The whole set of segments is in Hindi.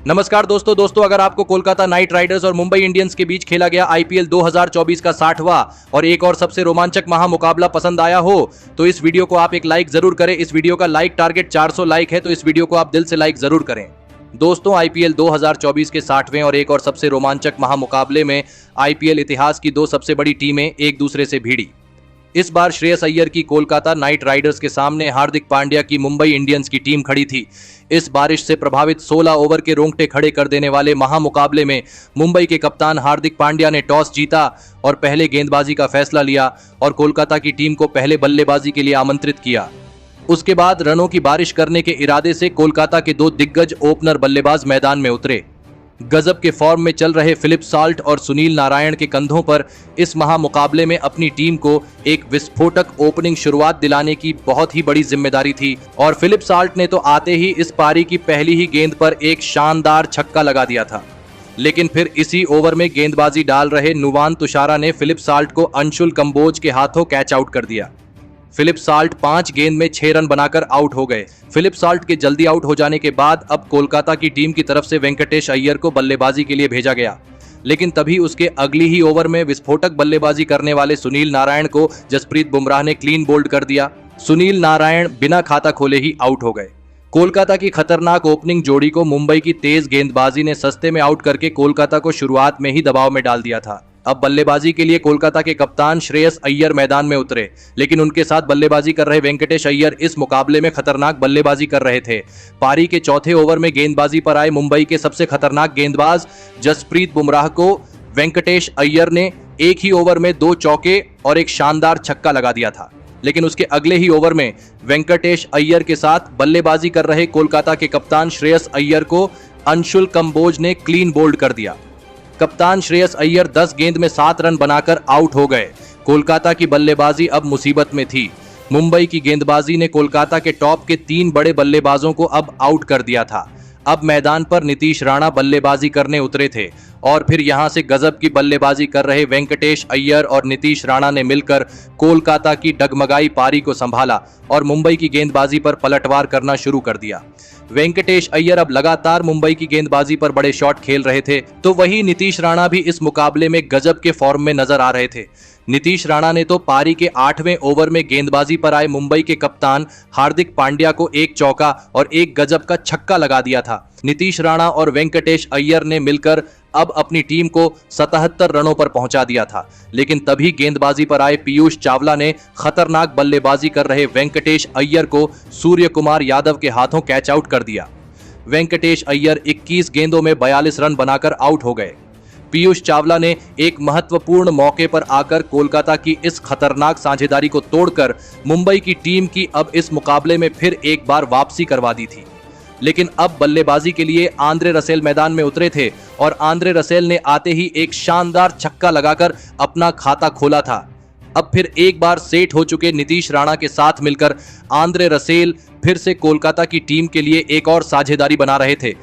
नमस्कार दोस्तों अगर आपको कोलकाता नाइट राइडर्स और मुंबई इंडियंस के बीच खेला गया आईपीएल 2024 का 60वां और एक और सबसे रोमांचक महामुकाबला पसंद आया हो तो इस वीडियो को आप एक लाइक जरूर करें। इस वीडियो का लाइक टारगेट 400 लाइक है, तो इस वीडियो को आप दिल से लाइक जरूर करें। दोस्तों, आईपीएल 2024 के 60वें और एक और सबसे रोमांचक महामुकाबले में आईपीएल इतिहास की दो सबसे बड़ी टीमें एक दूसरे से भिड़ी। इस बार श्रेयस अय्यर की कोलकाता नाइट राइडर्स के सामने हार्दिक पांड्या की मुंबई इंडियंस की टीम खड़ी थी। इस बारिश से प्रभावित 16 ओवर के रोंगटे खड़े कर देने वाले महामुकाबले में मुंबई के कप्तान हार्दिक पांड्या ने टॉस जीता और पहले गेंदबाजी का फैसला लिया और कोलकाता की टीम को पहले बल्लेबाजी के लिए आमंत्रित किया। उसके बाद रनों की बारिश करने के इरादे से कोलकाता के दो दिग्गज ओपनर बल्लेबाज मैदान में उतरे। गजब के फॉर्म में चल रहे फिलिप साल्ट और सुनील नारायण के कंधों पर इस महामुकाबले में अपनी टीम को एक विस्फोटक ओपनिंग शुरुआत दिलाने की बहुत ही बड़ी जिम्मेदारी थी और फिलिप साल्ट ने तो आते ही इस पारी की पहली ही गेंद पर एक शानदार छक्का लगा दिया था। लेकिन फिर इसी ओवर में गेंदबाजी डाल रहे नुवान तुषारा ने फिलिप साल्ट को अंशुल कंबोज के हाथों कैच आउट कर दिया। फिलिप साल्ट 5 गेंद में 6 रन बनाकर आउट हो गए। फिलिप साल्ट के जल्दी आउट हो जाने के बाद अब कोलकाता की टीम की तरफ से वेंकटेश अय्यर को बल्लेबाजी के लिए भेजा गया, लेकिन तभी उसके अगली ही ओवर में विस्फोटक बल्लेबाजी करने वाले सुनील नारायण को जसप्रीत बुमराह ने क्लीन बोल्ड कर दिया। सुनील नारायण बिना खाता खोले ही आउट हो गए। कोलकाता की खतरनाक ओपनिंग जोड़ी को मुंबई की तेज गेंदबाजी ने सस्ते में आउट करके कोलकाता को शुरुआत में ही दबाव में डाल दिया था। अब बल्लेबाजी के लिए कोलकाता के कप्तान श्रेयस अय्यर मैदान में उतरे, लेकिन उनके साथ बल्लेबाजी कर रहे वेंकटेश अय्यर इस मुकाबले में खतरनाक बल्लेबाजी कर रहे थे। पारी के चौथे ओवर में गेंदबाजी पर आए मुंबई के सबसे खतरनाक गेंदबाज जसप्रीत बुमराह को वेंकटेश अय्यर ने एक ही ओवर में 2 चौके और एक शानदार छक्का लगा दिया था। लेकिन उसके अगले ही ओवर में वेंकटेश अय्यर के साथ बल्लेबाजी कर रहे कोलकाता के कप्तान श्रेयस अय्यर को अंशुल कंबोज ने क्लीन बोल्ड कर दिया। कप्तान श्रेयस अय्यर 10 गेंद में 7 रन बनाकर आउट हो गए। कोलकाता की बल्लेबाजी अब मुसीबत में थी। मुंबई की गेंदबाजी ने कोलकाता के टॉप के 3 बड़े बल्लेबाजों को अब आउट कर दिया था। अब मैदान पर नीतीश राणा बल्लेबाजी करने उतरे थे और फिर यहां से गजब की बल्लेबाजी कर रहे वेंकटेश अय्यर और नीतीश राणा ने मिलकर कोलकाता की डगमगाई पारी को संभाला और मुंबई की गेंदबाजी पर पलटवार करना शुरू कर दिया। वेंकटेश अय्यर अब लगातार मुंबई की गेंदबाजी पर बड़े शॉट खेल रहे थे, तो वही नीतीश राणा भी इस मुकाबले में गजब के फॉर्म में नजर आ रहे थे। नीतीश राणा ने तो पारी के 8वें ओवर में गेंदबाजी पर आए मुंबई के कप्तान हार्दिक पांड्या को एक चौका और एक गजब का छक्का लगा दिया था। नीतीश राणा और वेंकटेश अय्यर ने मिलकर अब अपनी टीम को 77 रनों पर पहुंचा दिया था, लेकिन तभी गेंदबाजी पर आए पीयूष चावला ने खतरनाक बल्लेबाजी कर रहे वेंकटेश अय्यर को सूर्य कुमार यादव के हाथों कैच आउट कर दिया। वेंकटेश अय्यर 21 गेंदों में 42 रन बनाकर आउट हो गए। पीयूष चावला ने एक महत्वपूर्ण मौके पर आकर कोलकाता की इस खतरनाक साझेदारी को तोड़कर मुंबई की टीम की अब इस मुकाबले में फिर एक बार वापसी करवा दी थी। लेकिन अब बल्लेबाजी के लिए आंद्रे रसेल मैदान में उतरे थे और आंद्रे रसेल ने आते ही एक शानदार छक्का लगाकर अपना खाता खोला था। अब फिर एक बार सेट हो चुके नीतीश राणा के साथ मिलकर आंद्रे रसेल फिर से कोलकाता की टीम के लिए एक और साझेदारी बना रहे थे।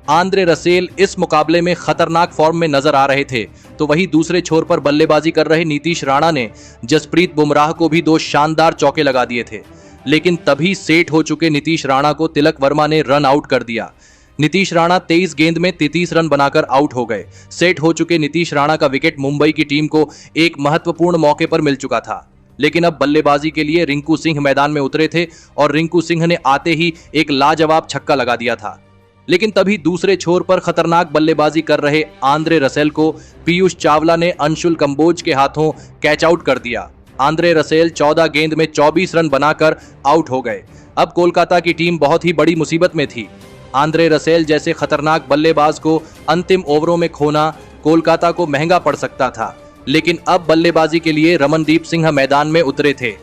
आंद्रे रसेल इस मुकाबले में खतरनाक फॉर्म में नजर आ रहे थे, तो वही दूसरे छोर पर बल्लेबाजी कर रहे नीतीश राणा ने जसप्रीत बुमराह को भी 2 शानदार चौके लगा दिए थे। लेकिन तभी सेट हो चुके नीतीश राणा को तिलक वर्मा ने रन आउट कर दिया। नीतीश राणा 23 गेंद में 33 रन बनाकर आउट हो गए। सेट हो चुके नीतीश राणा का विकेट मुंबई की टीम को एक महत्वपूर्ण मौके पर मिल चुका था। लेकिन अब बल्लेबाजी के लिए रिंकू सिंह मैदान में उतरे थे और रिंकू सिंह ने आते ही एक लाजवाब छक्का लगा दिया था। लेकिन तभी दूसरे छोर पर खतरनाक बल्लेबाजी कर रहे आंद्रे रसेल को पीयूष चावला ने अंशुल कंबोज के हाथों कैच आउट कर दिया। आंद्रे रसेल 14 गेंद में 24 रन बनाकर आउट हो गए। अब कोलकाता की टीम बहुत ही बड़ी मुसीबत में थी। आंद्रे रसेल जैसे खतरनाक बल्लेबाज को अंतिम ओवरों में खोना कोलकाता को महंगा पड़ सकता था। लेकिन अब बल्लेबाजी के लिए रमनदीप सिंह मैदान में उतरे थे।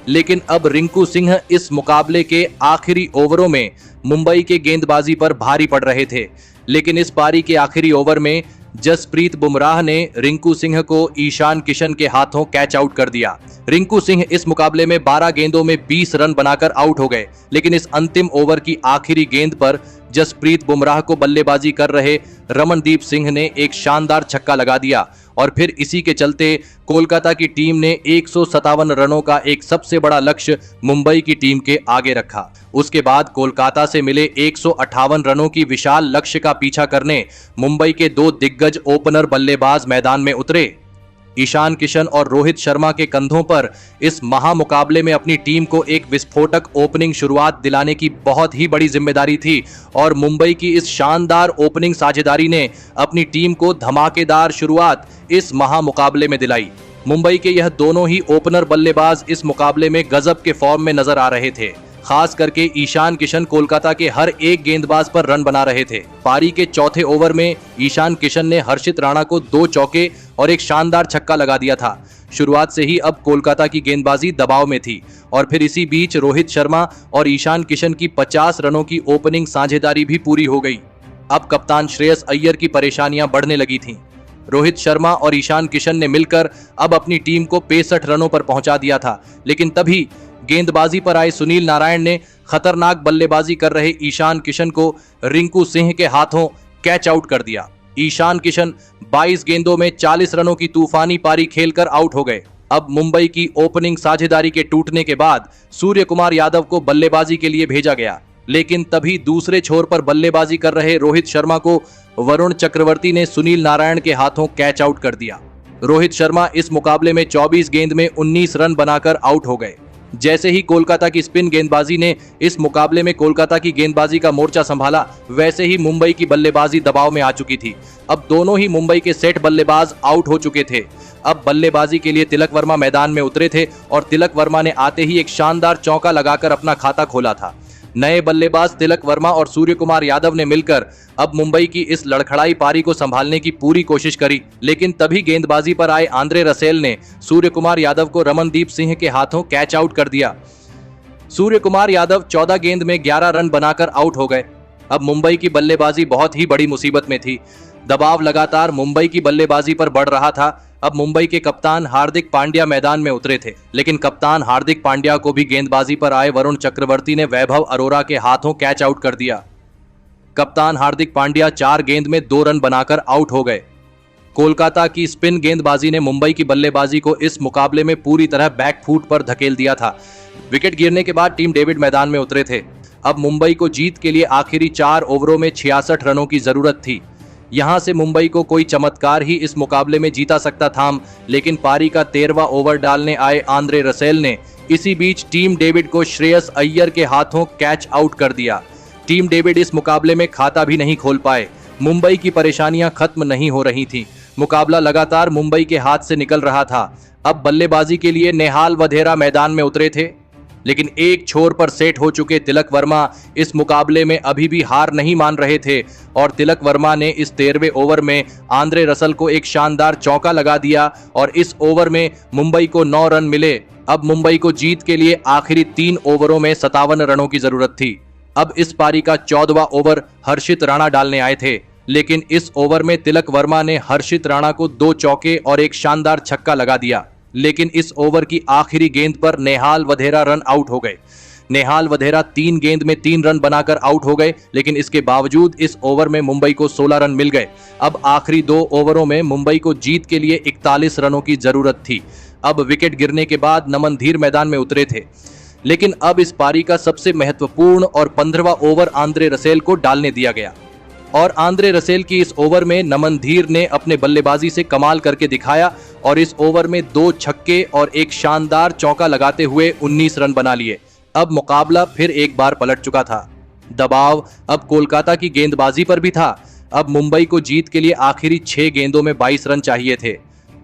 लेकिन अब रिंकू सिंह इस मुकाबले के आखिरी ओवरों में मुंबई के गेंदबाजी पर भारी पड़ रहे थे। लेकिन इस पारी के आखिरी ओवर में जसप्रीत बुमराह ने रिंकू सिंह को ईशान किशन के हाथों कैच आउट कर दिया। रिंकू सिंह इस मुकाबले में 12 गेंदों में 20 रन बनाकर आउट हो गए। लेकिन इस अंतिम ओवर की आखिरी गेंद पर जसप्रीत बुमराह को बल्लेबाजी कर रहे रमनदीप सिंह ने एक शानदार छक्का लगा दिया और फिर इसी के चलते कोलकाता की टीम ने 157 रनों का एक सबसे बड़ा लक्ष्य मुंबई की टीम के आगे रखा। उसके बाद कोलकाता से मिले 158 रनों की विशाल लक्ष्य का पीछा करने मुंबई के दो दिग्गज ओपनर बल्लेबाज मैदान में उतरे। ईशान किशन और रोहित शर्मा के कंधों पर इस महामुकाबले में अपनी टीम को एक विस्फोटक ओपनिंग शुरुआत दिलाने की बहुत ही बड़ी जिम्मेदारी थी और मुंबई की इस शानदार ओपनिंग साझेदारी ने अपनी टीम को धमाकेदार शुरुआत इस महामुकाबले में दिलाई। मुंबई के यह दोनों ही ओपनर बल्लेबाज इस मुकाबले में गजब के फॉर्म में नजर आ रहे थे। खास करके ईशान किशन कोलकाता के हर एक गेंदबाज पर रन बना रहे थे। पारी के चौथे ओवर में ईशान किशन ने हर्षित राणा को 2 चौके और एक शानदार छक्का लगा दिया था। शुरुआत से ही अब कोलकाता की गेंदबाजी दबाव में थी और फिर इसी बीच रोहित शर्मा और ईशान किशन की 50 रनों की ओपनिंग साझेदारी भी पूरी हो गई। अब कप्तान श्रेयस अय्यर की परेशानियां बढ़ने लगी थीं। रोहित शर्मा और ईशान किशन ने मिलकर अब अपनी टीम को 65 रनों पर पहुंचा दिया था, लेकिन तभी गेंदबाजी पर आए सुनील नारायण ने खतरनाक बल्लेबाजी कर रहे ईशान किशन को रिंकू सिंह के हाथों कैच आउट कर दिया। ईशान किशन 22 गेंदों में 40 रनों की तूफानी पारी खेलकर आउट हो गए। अब मुंबई की ओपनिंग साझेदारी के टूटने के बाद सूर्य कुमार यादव को बल्लेबाजी के लिए भेजा गया, लेकिन तभी दूसरे छोर पर बल्लेबाजी कर रहे रोहित शर्मा को वरुण चक्रवर्ती ने सुनील नारायण के हाथों कैच आउट कर दिया। रोहित शर्मा इस मुकाबले में 24 गेंद में 19 रन बनाकर आउट हो गए। जैसे ही कोलकाता की स्पिन गेंदबाजी ने इस मुकाबले में कोलकाता की गेंदबाजी का मोर्चा संभाला, वैसे ही मुंबई की बल्लेबाजी दबाव में आ चुकी थी। अब दोनों ही मुंबई के सेट बल्लेबाज आउट हो चुके थे। अब बल्लेबाजी के लिए तिलक वर्मा मैदान में उतरे थे और तिलक वर्मा ने आते ही एक शानदार चौका लगाकर अपना खाता खोला था। नए बल्लेबाज तिलक वर्मा और सूर्य कुमार यादव ने मिलकर अब मुंबई की इस लड़खड़ाई पारी को संभालने की पूरी कोशिश करी, लेकिन तभी गेंदबाजी पर आए आंद्रे रसेल ने सूर्य कुमार यादव को रमनदीप सिंह के हाथों कैच आउट कर दिया। सूर्य कुमार यादव 14 गेंद में 11 रन बनाकर आउट हो गए। अब मुंबई की बल्लेबाजी बहुत ही बड़ी मुसीबत में थी। दबाव लगातार मुंबई की बल्लेबाजी पर बढ़ रहा था। अब मुंबई के कप्तान हार्दिक पांड्या मैदान में उतरे थे, लेकिन कप्तान हार्दिक पांड्या को भी गेंदबाजी पर आए वरुण चक्रवर्ती ने वैभव अरोरा के हाथों कैच आउट कर दिया। कप्तान हार्दिक पांड्या 4 गेंद में 2 रन बनाकर आउट हो गए। कोलकाता की स्पिन गेंदबाजी ने मुंबई की बल्लेबाजी को इस मुकाबले में पूरी तरह बैकफुट पर धकेल दिया था। विकेट गिरने के बाद टीम डेविड मैदान में उतरे थे। अब मुंबई को जीत के लिए आखिरी 4 ओवरों में 66 रनों की जरूरत थी। यहां से मुंबई को कोई चमत्कार ही इस मुकाबले में जीता सकता था, लेकिन पारी का 13वां ओवर डालने आए आंद्रे रसेल ने इसी बीच टीम डेविड को श्रेयस अय्यर के हाथों कैच आउट कर दिया। टीम डेविड इस मुकाबले में खाता भी नहीं खोल पाए। मुंबई की परेशानियां खत्म नहीं हो रही थीं। मुकाबला लगातार मुंबई के हाथ से निकल रहा था। अब बल्लेबाजी के लिए नेहाल वधेरा मैदान में उतरे थे, लेकिन एक छोर पर सेट हो चुके तिलक वर्मा इस मुकाबले में अभी भी हार नहीं मान रहे थे और तिलक वर्मा ने इस 13वें ओवर में आंद्रे रसल को एक शानदार चौका लगा दिया और इस ओवर में मुंबई को 9 रन मिले। अब मुंबई को जीत के लिए आखिरी 3 ओवरों में 57 रनों की जरूरत थी। अब इस पारी का 14वां ओवर हर्षित राणा डालने आए थे, लेकिन इस ओवर में तिलक वर्मा ने हर्षित राणा को 2 चौके और एक शानदार छक्का लगा दिया, लेकिन इस ओवर की आखिरी गेंद पर नेहाल वधेरा रन आउट हो गए। नेहाल वधेरा 3 गेंद में 3 रन बनाकर आउट हो गए, लेकिन इसके बावजूद इस ओवर में मुंबई को 16 रन मिल गए। अब आखिरी 2 ओवरों में मुंबई को जीत के लिए 41 रनों की जरूरत थी। अब विकेट गिरने के बाद नमन धीर मैदान में उतरे थे, लेकिन अब इस पारी का सबसे महत्वपूर्ण और 15वां ओवर आंद्रे रसेल को डालने दिया गया और आंद्रे रसेल की इस ओवर में नमन धीर ने अपने बल्लेबाजी से कमाल करके दिखाया और इस ओवर में 2 छक्के और एक शानदार चौका लगाते हुए 19 रन बना लिए। अब मुकाबला फिर एक बार पलट चुका था। दबाव अब कोलकाता की गेंदबाजी पर भी था। अब मुंबई को जीत के लिए आखिरी 6 गेंदों में 22 रन चाहिए थे।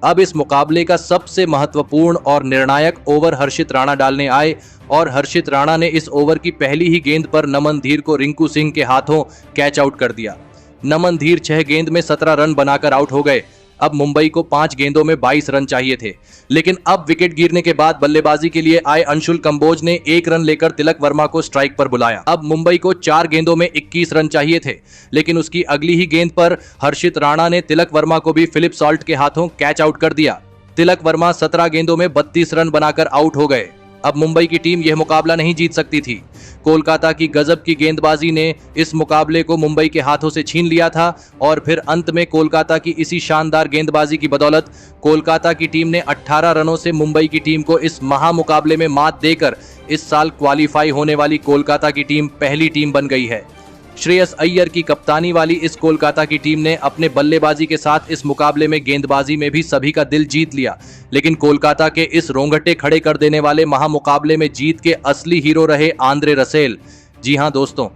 अब इस मुकाबले का सबसे महत्वपूर्ण और निर्णायक ओवर हर्षित राणा डालने आए और हर्षित राणा ने इस ओवर की पहली ही गेंद पर नमन धीर को रिंकू सिंह के हाथों कैच आउट कर दिया। नमन धीर 6 गेंद में 17 रन बनाकर आउट हो गए। अब मुंबई को 5 गेंदों में 22 रन चाहिए थे, लेकिन अब विकेट गिरने के बाद बल्लेबाजी के लिए आए अंशुल कंबोज ने 1 रन लेकर तिलक वर्मा को स्ट्राइक पर बुलाया। अब मुंबई को 4 गेंदों में 21 रन चाहिए थे, लेकिन उसकी अगली ही गेंद पर हर्षित राणा ने तिलक वर्मा को भी फिलिप सॉल्ट के हाथों कैच आउट कर दिया। तिलक वर्मा 17 गेंदों में 32 रन बनाकर आउट हो गए। अब मुंबई की टीम यह मुकाबला नहीं जीत सकती थी। कोलकाता की गजब की गेंदबाजी ने इस मुकाबले को मुंबई के हाथों से छीन लिया था और फिर अंत में कोलकाता की इसी शानदार गेंदबाजी की बदौलत कोलकाता की टीम ने 18 रनों से मुंबई की टीम को इस महामुकाबले में मात देकर इस साल क्वालीफाई होने वाली कोलकाता की टीम पहली टीम बन गई है। श्रेयस अय्यर की कप्तानी वाली इस कोलकाता की टीम ने अपने बल्लेबाजी के साथ इस मुकाबले में गेंदबाजी में भी सभी का दिल जीत लिया, लेकिन कोलकाता के इस रोंगटे खड़े कर देने वाले महामुकाबले में जीत के असली हीरो रहे आंद्रे रसेल। जी हां दोस्तों,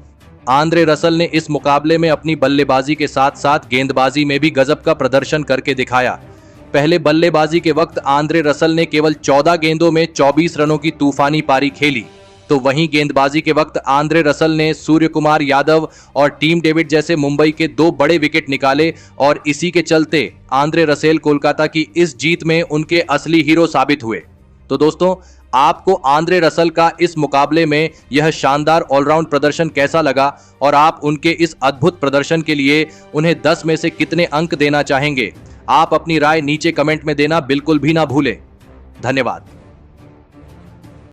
आंद्रे रसेल ने इस मुकाबले में अपनी बल्लेबाजी के साथ साथ गेंदबाजी में भी गजब का प्रदर्शन करके दिखाया। पहले बल्लेबाजी के वक्त आंद्रे रसेल ने केवल 14 गेंदों में 24 रनों की तूफानी पारी खेली, तो वहीं गेंदबाजी के वक्त आंद्रे रसेल ने सूर्य कुमार यादव और टीम डेविड जैसे मुंबई के 2 बड़े विकेट निकाले और इसी के चलते आंद्रे रसेल कोलकाता की इस जीत में उनके असली हीरो साबित हुए। तो दोस्तों, आपको आंद्रे रसेल का इस मुकाबले में यह शानदार ऑलराउंड प्रदर्शन कैसा लगा और आप उनके इस अद्भुत प्रदर्शन के लिए उन्हें 10 में से कितने अंक देना चाहेंगे? आप अपनी राय नीचे कमेंट में देना बिल्कुल भी ना भूलें। धन्यवाद।